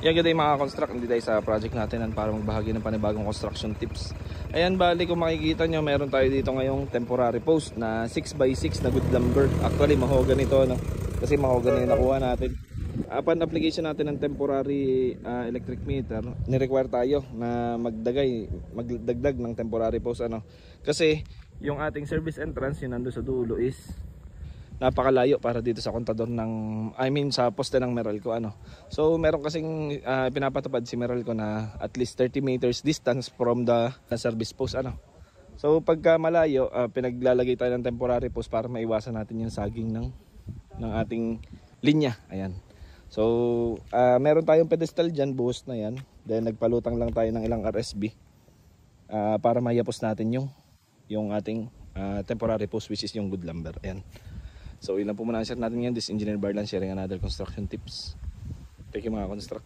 Yan, good day mga construct, hindi tayo sa project natin para magbahagi ng panibagong construction tips. Ayan, bali kung makikita nyo, meron tayo dito ngayong temporary post na 6x6 na good lumber. Actually mahogany ito, no? Kasi mahogany yung nakuha natin. Upon application natin ng temporary electric meter, ni-require tayo na magdagdag ng temporary post, ano? Kasi yung ating service entrance, yun nando sa dulo, is napakalayo para dito sa kontador ng, sa poste ng Meralco, ano. So meron kasing pinapatupad si Meralco na at least 30 meters distance from the service post, ano. So pagka malayo, pinaglalagay tayo ng temporary post para maiwasan natin yung saging ng ating linya. Ayan. So meron tayong pedestal dyan, buhos na yan. Then nagpalutang lang tayo ng ilang RSB para mayapos natin yung ating temporary post, which is yung good lumber. Ayan. So yun lang po muna ang share natin ngayon. This Engineer Barlan sharing another construction tips. Thank you mga construct.